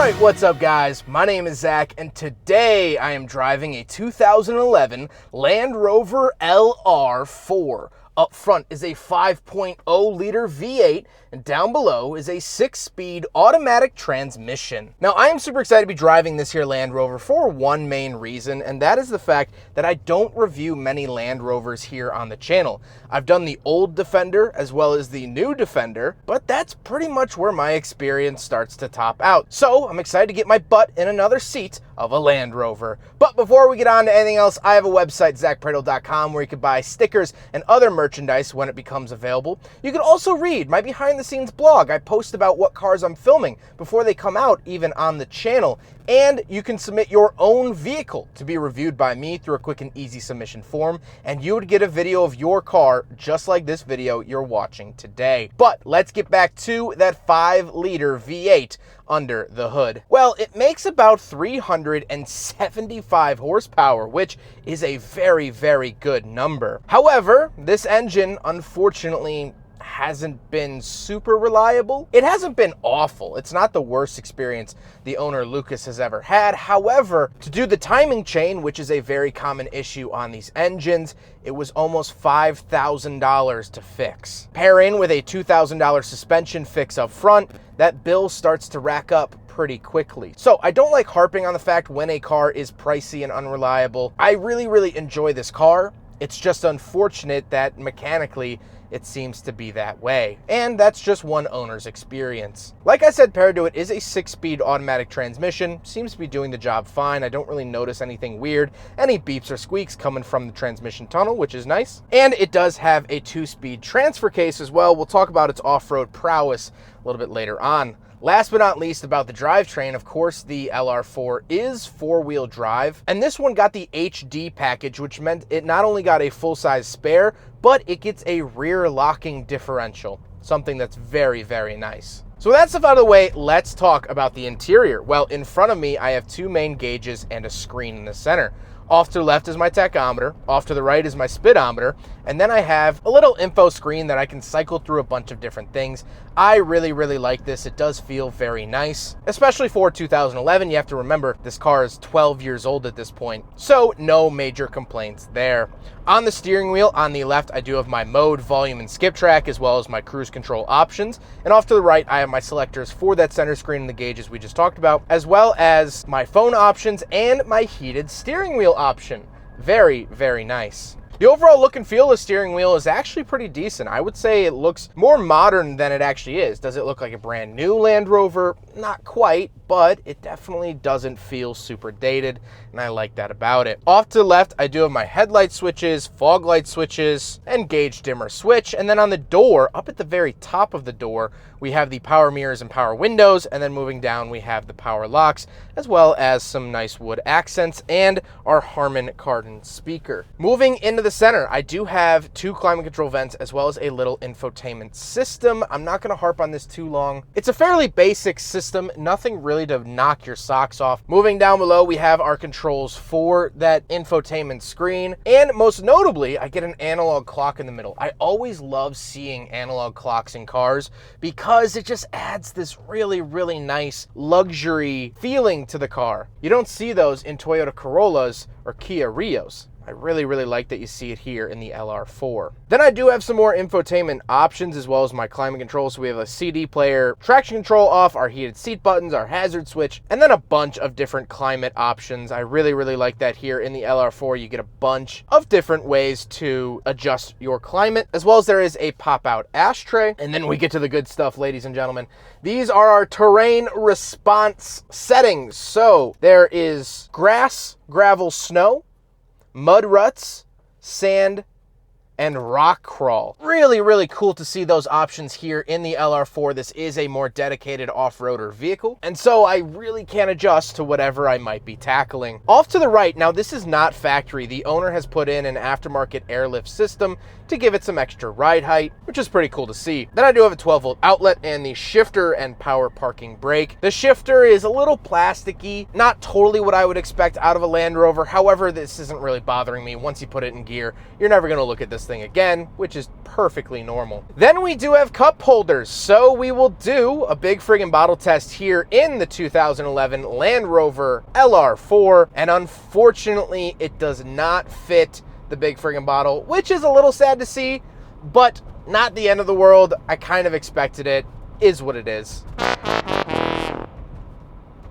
Alright, what's up guys? My name is Zach, and today I am driving a 2011 Land Rover LR4. Up front is a 5.0 liter V8, and down below is a 6-speed automatic transmission. Now, I am super excited to be driving this here Land Rover for one main reason, and that is the fact that I don't review many Land Rovers here on the channel. I've done the old Defender as well as the new Defender, but that's pretty much where my experience starts to top out. So I'm excited to get my butt in another seat of a Land Rover. But before we get on to anything else, I have a website, zackprato.com, where you can buy stickers and other merchandise when it becomes available. You can also read my behind the scenes blog. I post about what cars I'm filming before they come out, even on the channel. And you can submit your own vehicle to be reviewed by me through a quick and easy submission form, and you would get a video of your car just like this video you're watching today. But let's get back to that 5-liter V8 under the hood. Well, it makes about 375 horsepower, which is a very, very good number. However, this engine, unfortunately, hasn't been super reliable. It hasn't been awful. It's not the worst experience the owner Lucas has ever had. However, to do the timing chain, which is a very common issue on these engines, it was almost $5,000 to fix. Pair in with a $2,000 suspension fix up front, that bill starts to rack up pretty quickly. So I don't like harping on the fact when a car is pricey and unreliable. I really enjoy this car. It's just unfortunate that mechanically it seems to be that way. And that's just one owner's experience. Like I said, paired to it is a 6-speed automatic transmission. Seems to be doing the job fine. I don't really notice anything weird, any beeps or squeaks coming from the transmission tunnel, which is nice. And it does have a 2-speed transfer case as well. We'll talk about its off-road prowess a little bit later on. Last but not least, about the drivetrain, of course, the LR4 is 4-wheel drive, and this one got the HD package, which meant it not only got a full-size spare, but it gets a rear locking differential, something that's very, very nice. So with that stuff out of the way, let's talk about the interior. Well, in front of me, I have 2 main gauges and a screen in the center. Off to the left is my tachometer, off to the right is my speedometer, and then I have a little info screen that I can cycle through a bunch of different things. I really like this. It does feel very nice, especially for 2011. You have to remember this car is 12 years old at this point, so no major complaints there. On the steering wheel, on the left, I do have my mode, volume, and skip track, as well as my cruise control options. And off to the right, I have my selectors for that center screen and the gauges we just talked about, as well as my phone options and my heated steering wheel option. Very nice. The overall look and feel of the steering wheel is actually pretty decent. I would say it looks more modern than it actually is. Does it look like a brand new Land Rover? Not quite, but it definitely doesn't feel super dated, and I like that about it. Off to the left, I do have my headlight switches, fog light switches, and gauge dimmer switch. And then on the door, up at the very top of the door, we have the power mirrors and power windows, and then moving down, we have the power locks, as well as some nice wood accents and our Harman Kardon speaker. Moving into the center, I do have 2 climate control vents as well as a little infotainment system. I'm not going to harp on this too long. It's a fairly basic system, nothing really to knock your socks off. Moving down below, we have our controls for that infotainment screen, and most notably, I get an analog clock in the middle. I always love seeing analog clocks in cars because it just adds this really nice luxury feeling to the car. You don't see those in Toyota Corollas or Kia Rios. I really like that you see it here in the LR4. Then I do have some more infotainment options as well as my climate control. So we have a CD player, traction control off, our heated seat buttons, our hazard switch, and then a bunch of different climate options. I really like that here in the LR4. You get a bunch of different ways to adjust your climate, as well as there is a pop-out ashtray. And then we get to the good stuff, ladies and gentlemen. These are our terrain response settings. So there is grass, gravel, snow, mud ruts, sand, and rock crawl. Really cool to see those options here in the LR4. This is a more dedicated off-roader vehicle, and so I really can adjust to whatever I might be tackling. Off to the right, now this is not factory. The owner has put in an aftermarket airlift system to give it some extra ride height, which is pretty cool to see. Then I do have a 12-volt outlet and the shifter and power parking brake. The shifter is a little plasticky, not totally what I would expect out of a Land Rover. However, this isn't really bothering me. Once you put it in gear, you're never going to look at this thing again, which is perfectly normal. Then we do have cup holders, so we will do a big friggin' bottle test here in the 2011 Land Rover LR4, and unfortunately it does not fit the big friggin' bottle, which is a little sad to see, but not the end of the world. I kind of expected it. Is what it is.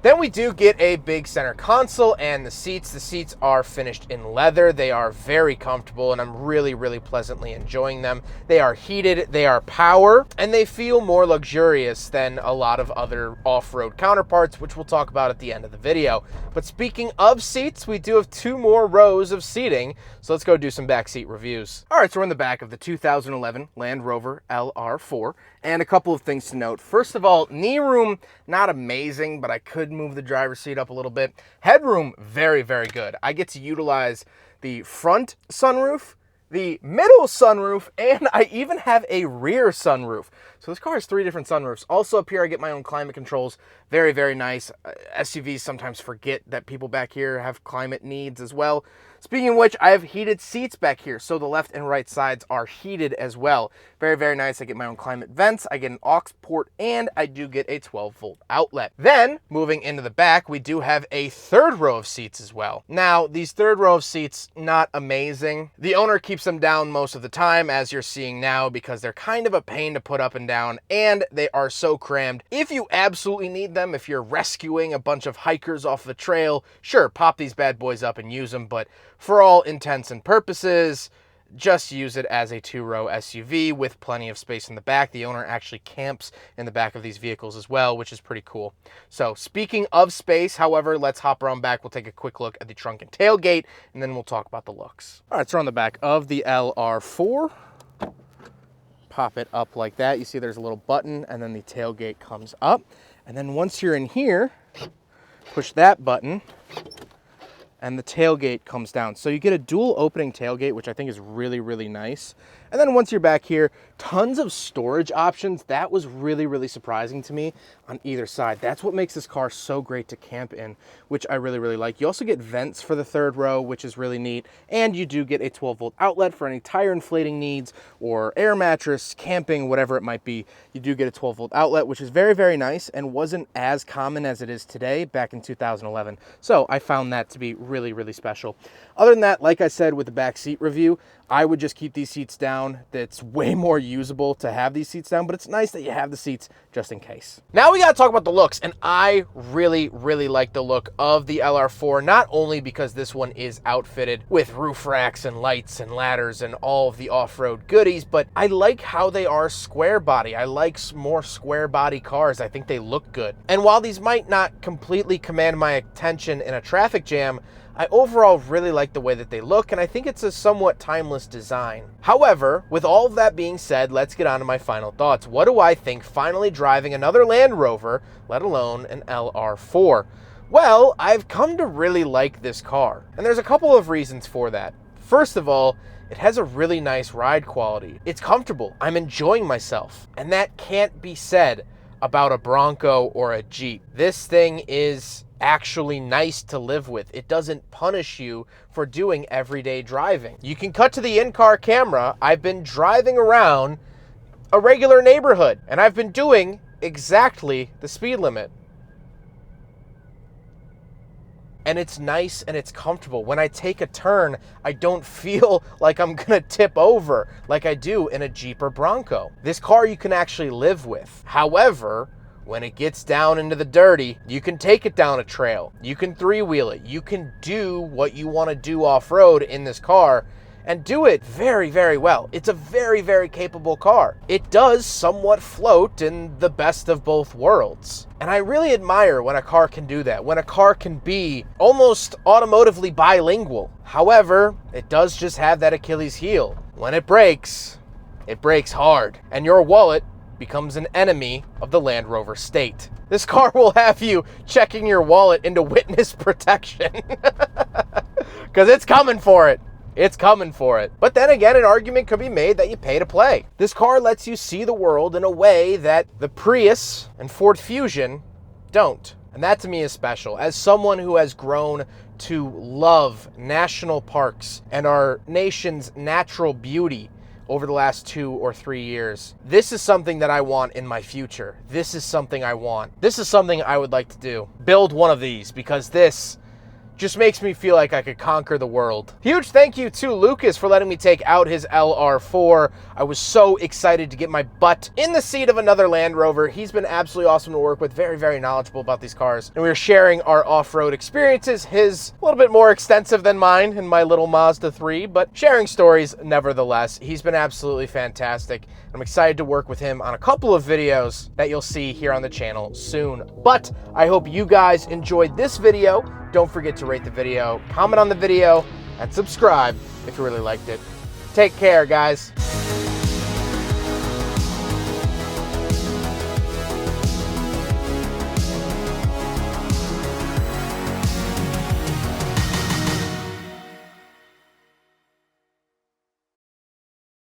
Then we do get a big center console and the seats. The seats are finished in leather. They are very comfortable and I'm really, really pleasantly enjoying them. They are heated, they are power, and they feel more luxurious than a lot of other off-road counterparts, which we'll talk about at the end of the video. But speaking of seats, we do have 2 more rows of seating, so let's go do some backseat reviews. All right, so we're in the back of the 2011 Land Rover LR4, and a couple of things to note. First of all, knee room, not amazing, but I could move the driver's seat up a little bit. Headroom, very, very good. I get to utilize the front sunroof, the middle sunroof, and I even have a rear sunroof. So this car has 3 different sunroofs. Also up here, I get my own climate controls. Very, very nice. SUVs sometimes forget that people back here have climate needs as well. Speaking of which, I have heated seats back here, so the left and right sides are heated as well. Very, very nice. I get my own climate vents, I get an aux port, and I do get a 12-volt outlet. Then, moving into the back, we do have a 3rd row of seats as well. Now, these 3rd row of seats, not amazing. The owner keeps them down most of the time, as you're seeing now, because they're kind of a pain to put up and down, and they are so crammed. If you absolutely need them, if you're rescuing a bunch of hikers off the trail, sure, pop these bad boys up and use them, but for all intents and purposes, just use it as a 2-row SUV with plenty of space in the back. The owner actually camps in the back of these vehicles as well, which is pretty cool. So speaking of space, however, let's hop around back. We'll take a quick look at the trunk and tailgate, and then we'll talk about the looks. All right, so on the back of the LR4, pop it up like that. You see there's a little button, and then the tailgate comes up. And then once you're in here, push that button, and the tailgate comes down. So you get a dual opening tailgate, which I think is really, really nice. And then once you're back here, tons of storage options. That was really, really surprising to me on either side. That's what makes this car so great to camp in, which I really, really like. You also get vents for the 3rd row, which is really neat. And you do get a 12-volt outlet for any tire inflating needs or air mattress, camping, whatever it might be. You do get a 12-volt outlet, which is very, very nice and wasn't as common as it is today back in 2011. So I found that to be really, really special. Other than that, like I said with the back seat review, I would just keep these seats down. It's way more usable to have these seats down, but it's nice that you have the seats just in case. Now we gotta talk about the looks, and I really, really like the look of the LR4, not only because this one is outfitted with roof racks and lights and ladders and all of the off-road goodies, but I like how they are square body. I like more square body cars. I think they look good. And while these might not completely command my attention in a traffic jam, I overall really like the way that they look, and I think it's a somewhat timeless design. However, with all of that being said, let's get on to my final thoughts. What do I think finally driving another Land Rover, let alone an LR4? Well, I've come to really like this car, and there's a couple of reasons for that. First of all, it has a really nice ride quality. It's comfortable. I'm enjoying myself, and that can't be said about a Bronco or a Jeep. This thing is actually nice to live with. It doesn't punish you for doing everyday driving. You can cut to the in-car camera. I've been driving around a regular neighborhood, and I've been doing exactly the speed limit. And it's nice and it's comfortable. When I take a turn, I don't feel like I'm gonna tip over like I do in a Jeep or Bronco. This car you can actually live with. However, when it gets down into the dirty, you can take it down a trail. You can 3-wheel it. You can do what you want to do off-road in this car and do it very, very well. It's a very, very capable car. It does somewhat float in the best of both worlds. And I really admire when a car can do that, when a car can be almost automotively bilingual. However, it does just have that Achilles heel. When it breaks hard, and your wallet becomes an enemy of the Land Rover state. This car will have you checking your wallet into witness protection because it's coming for it. It's coming for it. But then again, an argument could be made that you pay to play. This car lets you see the world in a way that the Prius and Ford Fusion don't. And that to me is special. As someone who has grown to love national parks and our nation's natural beauty over the last 2 or 3 years. This is something that I want in my future. This is something I want. This is something I would like to do. Build one of these, because this just makes me feel like I could conquer the world. Huge thank you to Lucas for letting me take out his LR4. I was so excited to get my butt in the seat of another Land Rover. He's been absolutely awesome to work with, very, very knowledgeable about these cars. And we were sharing our off-road experiences. His a little bit more extensive than mine in my little Mazda 3, but sharing stories nevertheless. He's been absolutely fantastic. I'm excited to work with him on a couple of videos that you'll see here on the channel soon. But I hope you guys enjoyed this video. Don't forget to rate the video, comment on the video, and subscribe if you really liked it. Take care, guys.